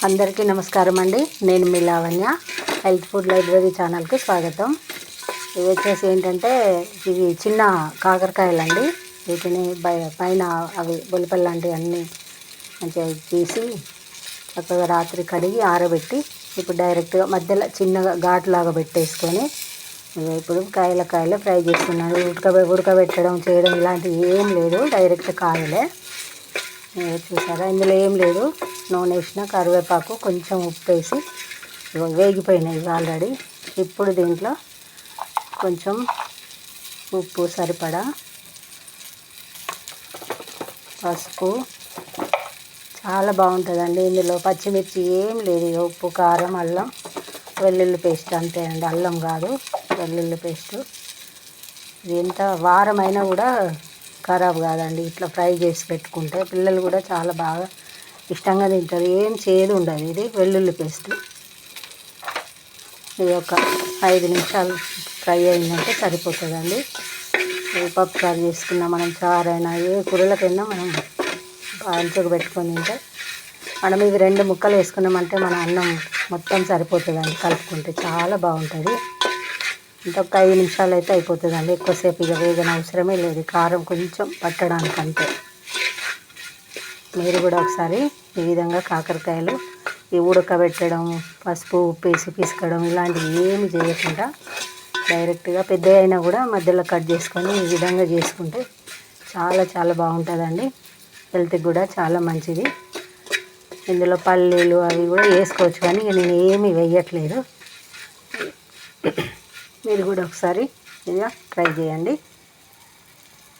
అందరికీ నమస్కారం అండి. నేను మీ లావణ్య. హెల్త్ ఫుడ్ లైబ్రరీ ఛానల్కి స్వాగతం. ఇవి వచ్చేసి ఏంటంటే ఇవి చిన్న కాకరకాయలండి. వీటిని పైన అవి బొలిపల్ లాంటివి అన్నీ మంచిగా తీసి చక్కగా రాత్రి కడిగి ఆరబెట్టి ఇప్పుడు డైరెక్ట్గా మధ్యలో చిన్నగా ఘాట్లాగా పెట్టేసుకొని ఇప్పుడు కాయలు ఫ్రై చేస్తున్నాను. ఉడకబెట్టడం చేయడం ఇలాంటివి ఏం లేదు, డైరెక్ట్ కాయలే. చూసారా, ఇందులో ఏం లేదు. నూనె వేసిన కరివేపాకు, కొంచెం ఉప్పు వేసి వేగిపోయినాయి ఆల్రెడీ. ఇప్పుడు దీంట్లో కొంచెం ఉప్పు సరిపడా, పసుపు, చాలా బాగుంటుందండి. ఇందులో పచ్చిమిర్చి ఏం లేదు, ఉప్పు, కారం, అల్లం వెల్లుల్లి పేస్ట్ అంతే అండి. అల్లం కాదు, వెల్లుల్లి పేస్టు. ఇది ఎంత వారమైనా కూడా ఖరాబ్ కాదండి. ఇట్లా ఫ్రై చేసి పెట్టుకుంటే పిల్లలు కూడా చాలా బాగా ఇష్టంగా తింటారు. ఏం చేదు ఉండదు. ఇది వెల్లుల్లి పేస్ట్. ఇది ఒక 5 నిమిషాలు ఫ్రై అయిందంటే సరిపోతుందండి. పప్పు చారు చేసుకున్నా, మనం చారైనా ఏ కూరలకైనా మనం అంచుకు పెట్టుకొని తింటే, మనం ఇవి 2 ముక్కలు వేసుకున్నామంటే మన అన్నం మొత్తం సరిపోతుందండి. కలుపుకుంటే చాలా బాగుంటుంది. ఇంకొక 5 నిమిషాలు అయితే అయిపోతుందండి. ఎక్కువసేపు ఇక వేగన అవసరమే లేదు, కారం కొంచెం పట్టడానికి అంతే. మీరు కూడా ఒకసారి ఈ విధంగా కాకరకాయలు ఈ ఉడకబెట్టడం, పసుపు ఉప్పు వేసి పిసకడం ఇలాంటివి ఏమి చేయకుండా డైరెక్ట్గా పెద్ద అయినా కూడా మధ్యలో కట్ చేసుకొని ఈ విధంగా చేసుకుంటే చాలా చాలా బాగుంటుందండి. హెల్త్కి కూడా చాలా మంచిది. ఇందులో పల్లీలు అవి కూడా వేసుకోవచ్చు, కానీ నేను ఏమీ వేయట్లేదు. మీరు కూడా ఒకసారి ఇలా ట్రై చేయండి.